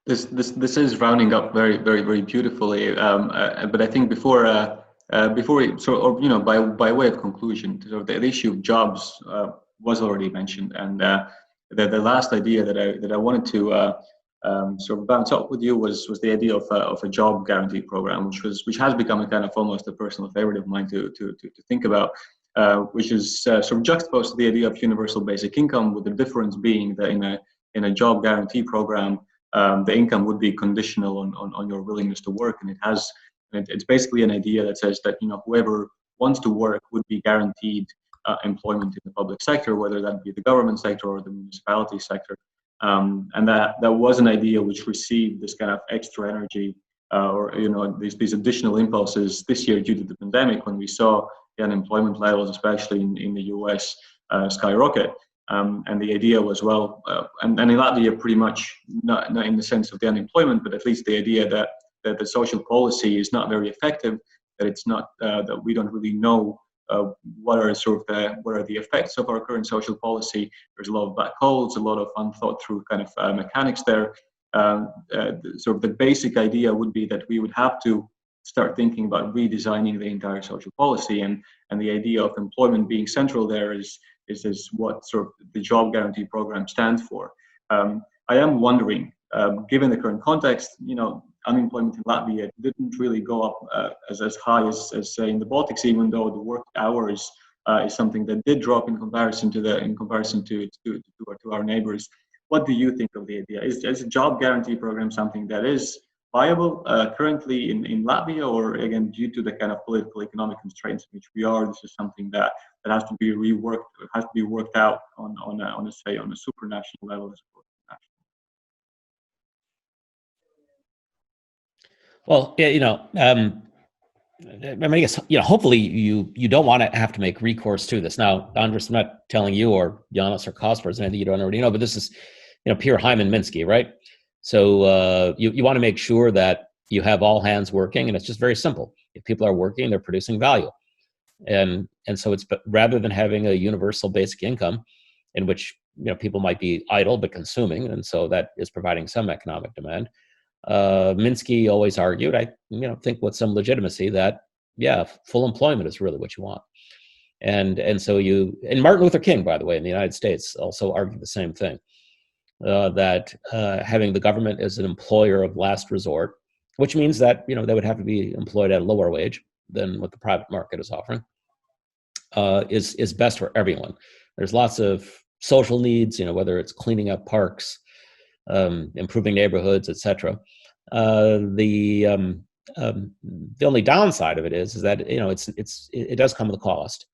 This is rounding up very beautifully. But I think before we by way of conclusion, sort of the issue of jobs was already mentioned, and the last idea that I wanted to sort of bounce up with you was the idea of a job guarantee program, which has become a kind of almost a personal favorite of mine to think about, which is sort of juxtaposed to the idea of universal basic income, with the difference being that in a job guarantee program, the income would be conditional on your willingness to work, and it's basically an idea that says that whoever wants to work would be guaranteed employment in the public sector, whether that be the government sector or the municipality sector. And that was an idea which received this kind of extra energy, or these additional impulses this year due to the pandemic, when we saw the unemployment levels, especially in the US, skyrocket. And the idea was, and in Latvia, pretty much not in the sense of the unemployment, but at least the idea that the social policy is not very effective, that it's not that we don't really know what are the effects of our current social policy. There's a lot of black holes, a lot of unthought through kind of mechanics there. Sort of the basic idea would be that we would have to start thinking about redesigning the entire social policy, and the idea of employment being central there is what sort of the job guarantee program stands for. I am wondering, given the current context, unemployment in Latvia didn't really go up as high as say in the Baltics, even though the work hours is something that did drop in comparison to our neighbors. What do you think of the idea? Is a job guarantee program something that is viable currently in Latvia, or again, due to the kind of political economic constraints in which we are, this is something that has to be reworked, has to be worked out on a supranational level as opposed to national? Well, I guess, hopefully you don't want to have to make recourse to this. Now, Andris, I'm not telling you or Janis or Kaspars anything you don't already know, but this is, pierre, hyman, minsky, right? So you want to make sure that you have all hands working, and it's just very simple. If people are working, they're producing value. And so it's, but rather than having a universal basic income in which, people might be idle but consuming, and so that is providing some economic demand. Minsky always argued, I think with some legitimacy, that full employment is really what you want. And so and Martin Luther King, by the way, in the United States also argued the same thing, that having the government as an employer of last resort, which means that they would have to be employed at a lower wage than what the private market is offering, is best for everyone. There's lots of social needs, whether it's cleaning up parks, improving neighborhoods, etc. The only downside of it is that it does come with a cost.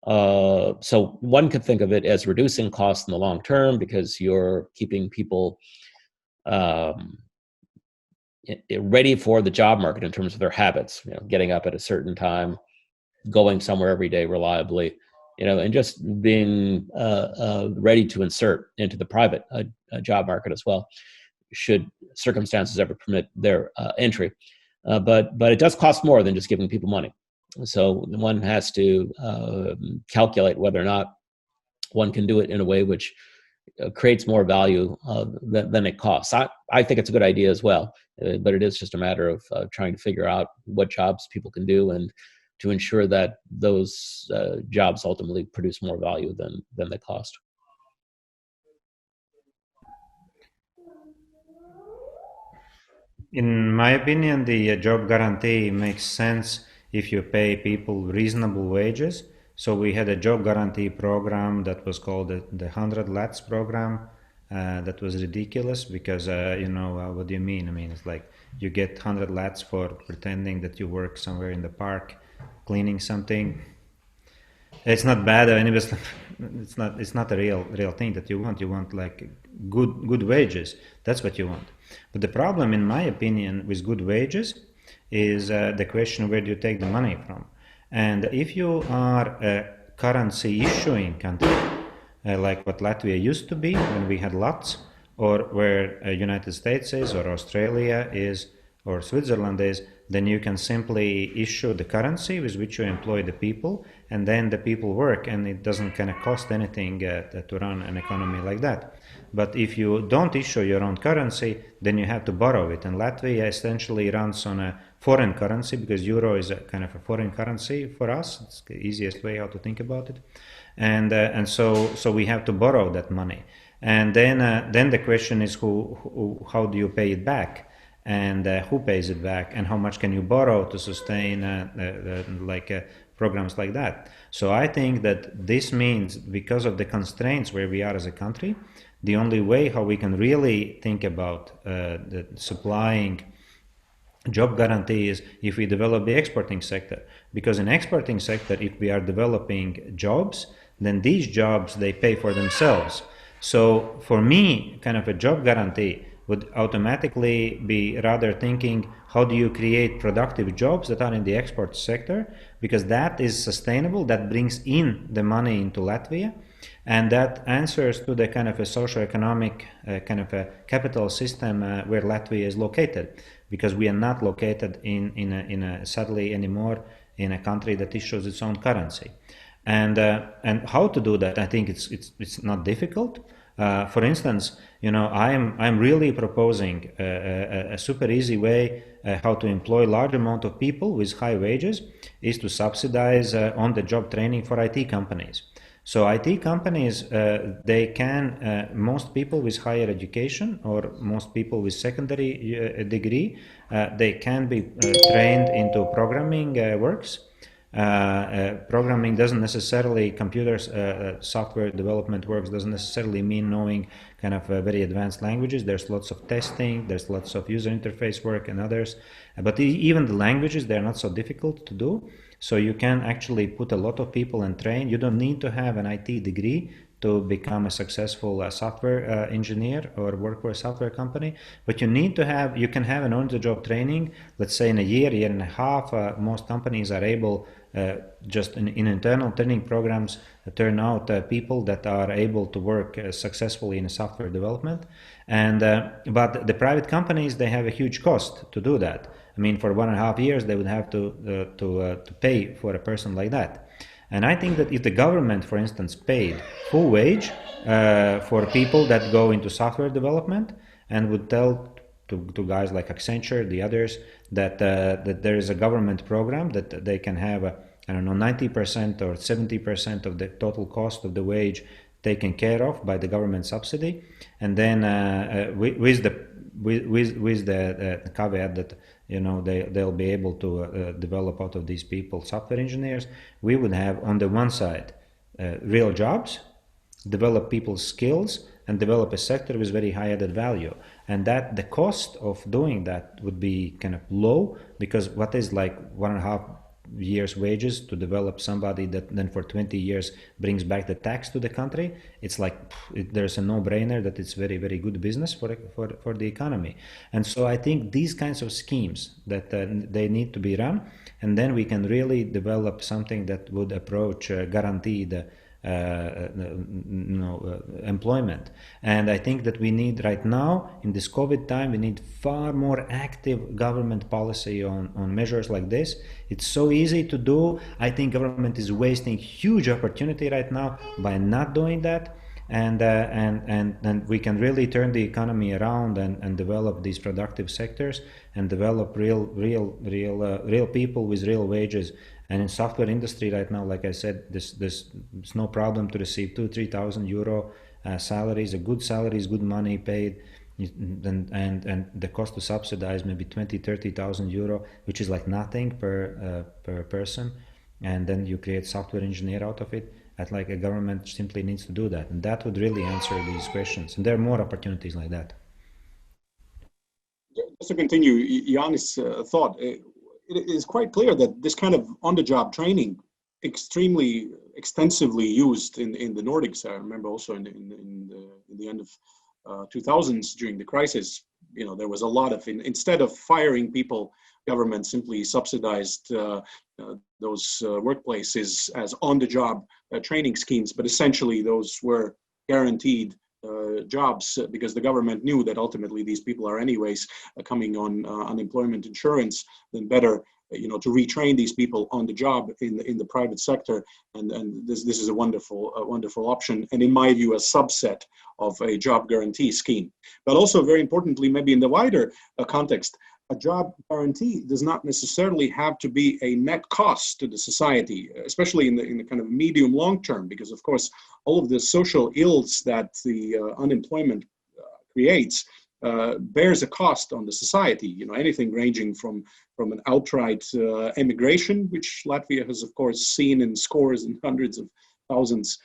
So one could think of it as reducing costs in the long term, because you're keeping people ready for the job market in terms of their habits, getting up at a certain time, going somewhere every day reliably, and just being ready to insert into the private job market as well, should circumstances ever permit their entry. But it does cost more than just giving people money. So one has to calculate whether or not one can do it in a way which creates more value than it costs. I think it's a good idea as well, but it is just a matter of trying to figure out what jobs people can do, and to ensure that those jobs ultimately produce more value than they cost. In my opinion, the job guarantee makes sense if you pay people reasonable wages. So we had a job guarantee program that was called the 100 Lats program. That was ridiculous because, what do you mean? I mean, it's like you get 100 Lats for pretending that you work somewhere in the park, cleaning something. It's not bad, anyways. It's not a real thing that you want. You want like good wages. That's what you want. But the problem, in my opinion, with good wages is the question, where do you take the money from? And if you are a currency issuing country, like what Latvia used to be when we had lots, or where United States is, or Australia is, or Switzerland is, then you can simply issue the currency with which you employ the people, and then the people work, and it doesn't kind of cost anything to run an economy like that. But if you don't issue your own currency, then you have to borrow it. And Latvia essentially runs on a foreign currency, because euro is a kind of a foreign currency for us. It's the easiest way how to think about it. And so we have to borrow that money. And then the question is how do you pay it back, and who pays it back, and how much can you borrow to sustain programs like that. So I think that this means, because of the constraints where we are as a country, the only way how we can really think about the supplying job guarantee is if we develop the exporting sector. Because in exporting sector, if we are developing jobs, then these jobs, they pay for themselves. So for me, kind of a job guarantee would automatically be rather thinking, how do you create productive jobs that are in the export sector? Because that is sustainable, that brings in the money into Latvia, and that answers to the kind of a socio-economic kind of a capital system where Latvia is located. Because we are not located sadly anymore in a country that issues its own currency. And how to do that? I think it's not difficult. For instance, I'm really proposing a super easy way how to employ large amount of people with high wages is to subsidize on-the-job training for IT companies. So IT companies, they can, most people with higher education or most people with secondary degree, they can be trained into programming works. Programming doesn't necessarily, computers, software development works doesn't necessarily mean knowing kind of very advanced languages. There's lots of testing, there's lots of user interface work and others. But even the languages, they're not so difficult to do. So you can actually put a lot of people and train. You don't need to have an IT degree to become a successful software engineer or work for a software company, but you can have an on-the-job training. Let's say in a year and a half, most companies are able just in internal training programs turn out people that are able to work successfully in software development. But the private companies, they have a huge cost to do that. I mean, for 1.5 years, they would have to pay for a person like that. And I think that if the government, for instance, paid full wage for people that go into software development and would tell to guys like Accenture, the others, that there is a government program that they can have, 90% or 70% of the total cost of the wage taken care of by the government subsidy, and then with the caveat that they'll be able to develop out of these people software engineers, we would have on the one side real jobs, develop people's skills, and develop a sector with very high added value. And that the cost of doing that would be kind of low, because what is like 1.5 years wages to develop somebody that then for 20 years brings back the tax to the country? It's like there's a no-brainer that it's very, very good business for the economy. And so I think these kinds of schemes that they need to be run, and then we can really develop something that would approach guaranteed employment. And I think that we need right now, in this COVID time, we need far more active government policy on measures like this. It's so easy to do. I think government is wasting huge opportunity right now by not doing that. And we can really turn the economy around and develop these productive sectors and develop real people with real wages. And in software industry right now, like I said, there's no problem to receive 2,000-3,000 euro salaries. A good salary is good money paid, and the cost to subsidize maybe 20,000-30,000 euro, which is like nothing per person. And then you create software engineer out of it. Like a government simply needs to do that, and that would really answer these questions. And there are more opportunities like that. Just to continue Yannis' thought, it is quite clear that this kind of on-the-job training extremely extensively used in the Nordics. I remember also in the end of 2000s during the crisis, there was a lot of, instead of firing people, government simply subsidized those workplaces as on-the-job training schemes, but essentially those were guaranteed jobs because the government knew that ultimately these people are anyways coming on unemployment insurance, then better to retrain these people on the job in the private sector, and this is a wonderful option, and in my view a subset of a job guarantee scheme. But also very importantly, maybe in the wider context, a job guarantee does not necessarily have to be a net cost to the society, especially in the kind of medium long term, because of course all of the social ills that the unemployment creates bears a cost on the society. Anything ranging from an outright emigration, which Latvia has of course seen in scores and hundreds of thousands,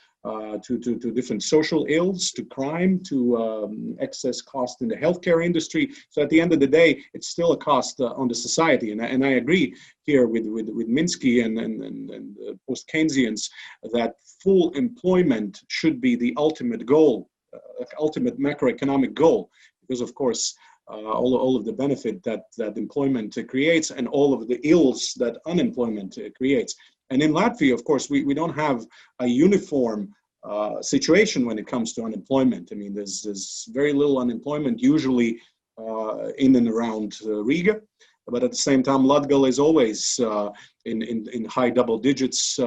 to different social ills, to crime, to excess cost in the healthcare industry. So at the end of the day, it's still a cost on the society. And I agree here with Minsky and post-Keynesians that full employment should be the ultimate goal, ultimate macroeconomic goal, because of course all of the benefit that employment creates and all of the ills that unemployment creates. And in Latvia, of course, we don't have a uniform situation when it comes to unemployment. I mean, there's very little unemployment usually in and around Riga, but at the same time, Latgale is always in high double digits,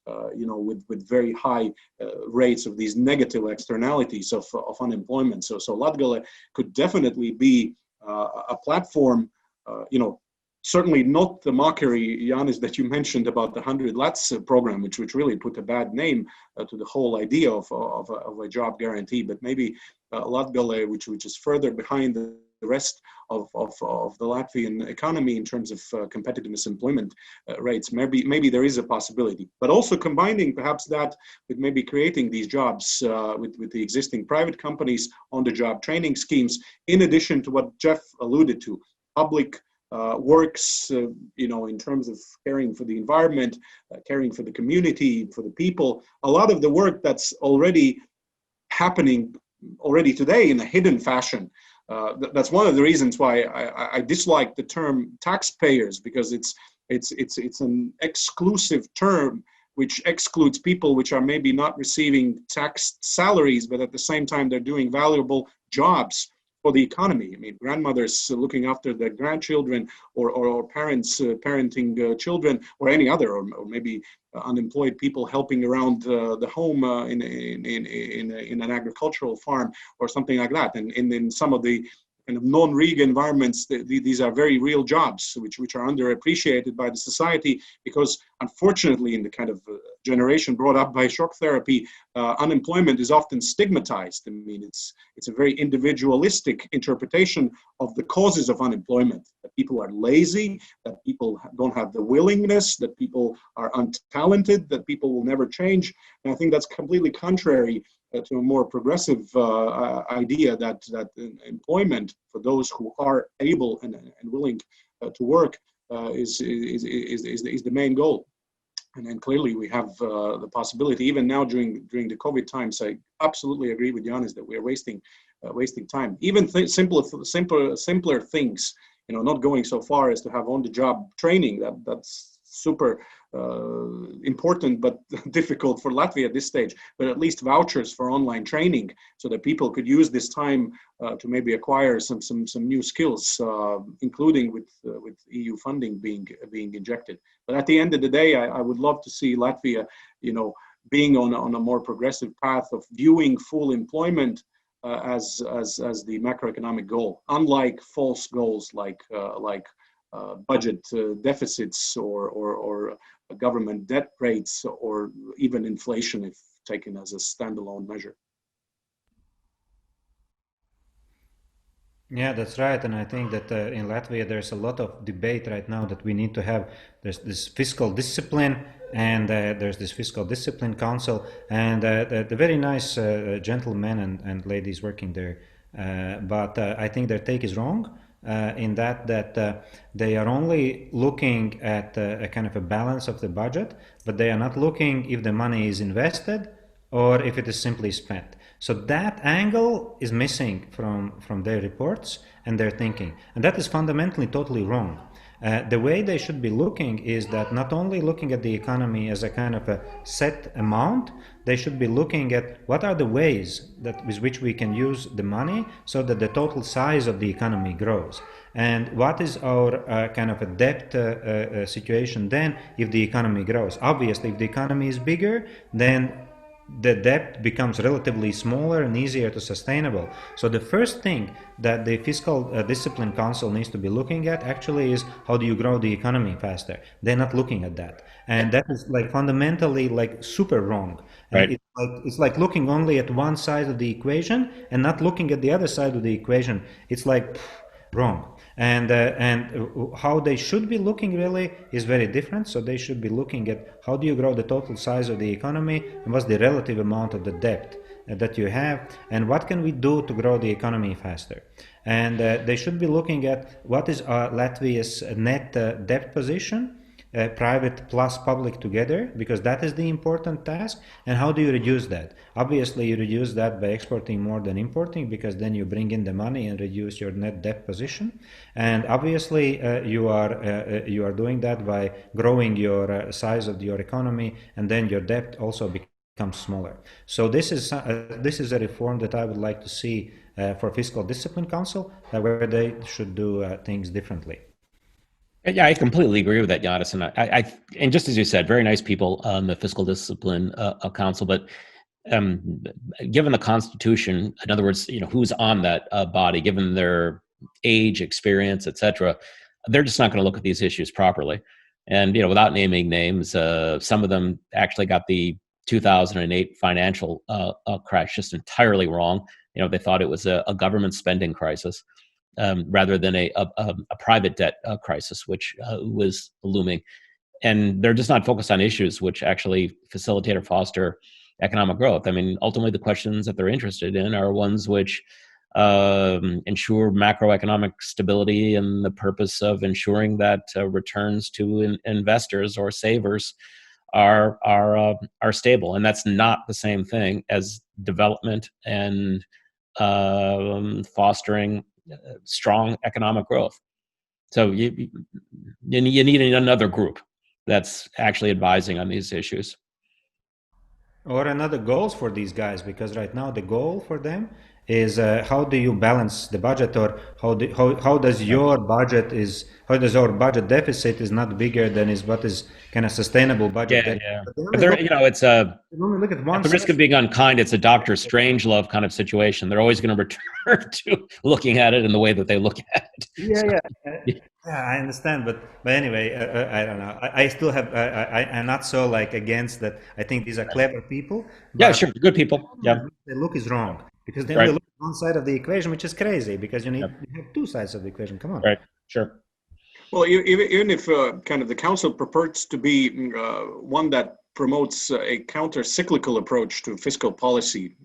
with very high rates of these negative externalities of unemployment. So Latgale could definitely be a platform, certainly not the mockery, Jānis, that you mentioned about the 100 Lats program, which really put a bad name to the whole idea of a job guarantee, but maybe Latgale, which is further behind the rest of the Latvian economy in terms of competitiveness employment rates. Maybe there is a possibility, but also combining perhaps that with maybe creating these jobs with the existing private companies on the job training schemes, in addition to what Jeff alluded to, public works, in terms of caring for the environment, caring for the community, for the people. A lot of the work that's already happening already today in a hidden fashion. That's one of the reasons why I dislike the term taxpayers, because it's an exclusive term which excludes people which are maybe not receiving taxed salaries, but at the same time they're doing valuable jobs for the economy. I mean, grandmothers looking after their grandchildren, or parents parenting children, or any other, or maybe unemployed people helping around the home in an agricultural farm or something like that. And in some of the kind of non-Riga environments, these are very real jobs which are underappreciated by the society, because unfortunately in the kind of generation brought up by shock therapy, unemployment is often stigmatized. I mean, it's a very individualistic interpretation of the causes of unemployment, that people are lazy, that people don't have the willingness, that people are untalented, that people will never change. And I think that's completely contrary to a more progressive idea that employment for those who are able and willing to work is the main goal. And then clearly we have the possibility, even now during the COVID times. I absolutely agree with Jānis that we are wasting time. Even simpler things, not going so far as to have on-the-job training. That's super important, but difficult for Latvia at this stage. But at least vouchers for online training, so that people could use this time to maybe acquire some new skills, including with EU funding being injected. But at the end of the day, I would love to see Latvia, being on a more progressive path of viewing full employment as the macroeconomic goal, unlike false goals like budget deficits or government debt rates, or even inflation if taken as a standalone measure. Yeah, that's right. And I think that in Latvia there's a lot of debate right now that we need to have. There's this fiscal discipline, and there's this fiscal discipline council, and the very nice gentlemen and ladies working there. But I think their take is wrong. In that they are only looking at a kind of a balance of the budget, but they are not looking if the money is invested or if it is simply spent. So that angle is missing from their reports and their thinking, and that is fundamentally totally wrong. The way they should be looking is that not only looking at the economy as a kind of a set amount, they should be looking at what are the ways that with which we can use the money so that the total size of the economy grows. And what is our kind of a debt situation then if the economy grows? Obviously, if the economy is bigger, then the debt becomes relatively smaller and easier to sustainable. So the first thing that the Fiscal Discipline Council needs to be looking at actually is how do you grow the economy faster? They're not looking at that. And that is like fundamentally like super wrong. Right. It's like looking only at one side of the equation and not looking at the other side of the equation. It's like wrong. And how they should be looking really is very different. So they should be looking at how do you grow the total size of the economy and what's the relative amount of the debt that you have and what can we do to grow the economy faster. And they should be looking at what is Latvia's net debt position, private plus public together, because that is the important task. And how do you reduce that? Obviously, you reduce that by exporting more than importing, because then you bring in the money and reduce your net debt position. And obviously, you are doing that by growing your size of your economy, and then your debt also becomes smaller. So this is a reform that I would like to see for Fiscal Discipline Council, where they should do things differently. Yeah, I completely agree with that, Andris. And just as you said, very nice people on the Fiscal Discipline Council. But given the Constitution, in other words, who's on that body, given their age, experience, etc., they're just not going to look at these issues properly. And without naming names, some of them actually got the 2008 financial crash just entirely wrong. They thought it was a government spending crisis. Rather than a private debt crisis, which was looming. And they're just not focused on issues which actually facilitate or foster economic growth. I mean, ultimately, the questions that they're interested in are ones which ensure macroeconomic stability and the purpose of ensuring that returns to investors or savers are stable. And that's not the same thing as development and fostering strong economic growth. So you need another group that's actually advising on these issues. Or another goals for these guys, because right now the goal for them is how do you balance the budget, or how does our budget deficit is not bigger than what is kind of sustainable budget. Yeah. But there, it's look at one at the risk of being unkind, it's a Dr. Strangelove kind of situation. They're always going to return to looking at it in the way that they look at it. Yeah, I understand, but anyway, I don't know. I still have. I'm not so against that. I think these are clever people. Yeah, sure, good people. Yeah, the look is wrong, because they only look at one side of the equation, which is crazy. Because you have two sides of the equation. Come on. Right. Sure. Well, even if kind of the council purports to be one that promotes a counter-cyclical approach to fiscal policy,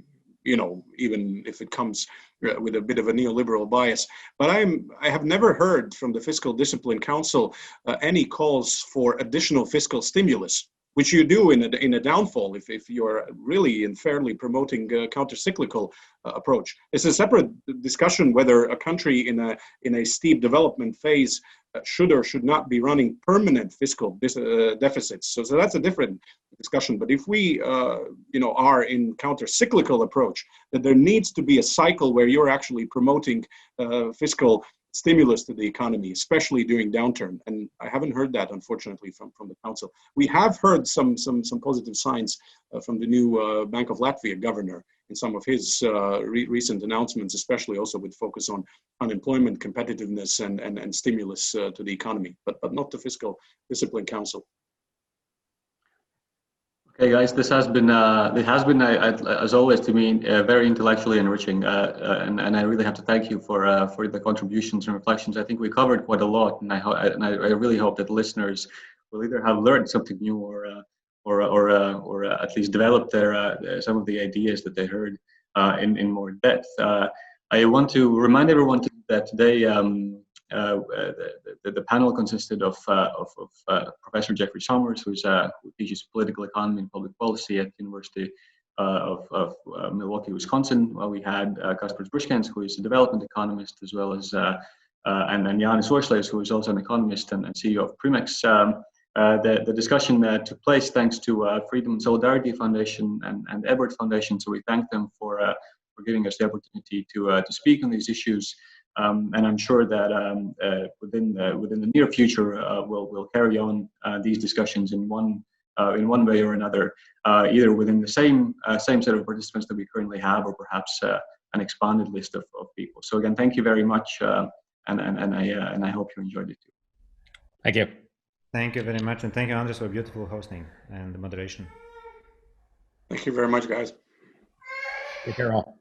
even if it comes with a bit of a neoliberal bias. But I have never heard from the Fiscal Discipline Council any calls for additional fiscal stimulus, which you do in a downfall if you're really and fairly promoting a counter-cyclical approach. It's a separate discussion whether a country in a steep development phase should or should not be running permanent fiscal deficits. So that's a different discussion. But if we are in counter-cyclical approach, that there needs to be a cycle where you're actually promoting fiscal stimulus to the economy, especially during downturn. And I haven't heard that, unfortunately, from the council. We have heard some positive signs from the new Bank of Latvia governor in some of his recent announcements, especially also with focus on unemployment, competitiveness, and stimulus to the economy, but not the Fiscal Discipline Council. Okay, guys, this has been as always to me very intellectually enriching, and I really have to thank you for the contributions and reflections. I think we covered quite a lot, and I really hope that listeners will either have learned something new or at least developed their some of the ideas that they heard in more depth. I want to remind everyone that today the panel consisted of Professor Jeffrey Sommers, who teaches political economy and public policy at the University of Milwaukee, Wisconsin. We had Kaspars Bruškens, who is a development economist, as well as and then Jānis Ošlejs, who is also an economist and CEO of Primex. The discussion took place thanks to Freedom and Solidarity Foundation and Edward Foundation. So we thank them for giving us the opportunity to speak on these issues. And I'm sure that within the near future, we'll carry on these discussions in one way or another, either within the same set of participants that we currently have, or perhaps an expanded list of people. So again, thank you very much, and I hope you enjoyed it too. Thank you. Thank you very much, and thank you, Andris, for beautiful hosting and the moderation. Thank you very much, guys. Take care all.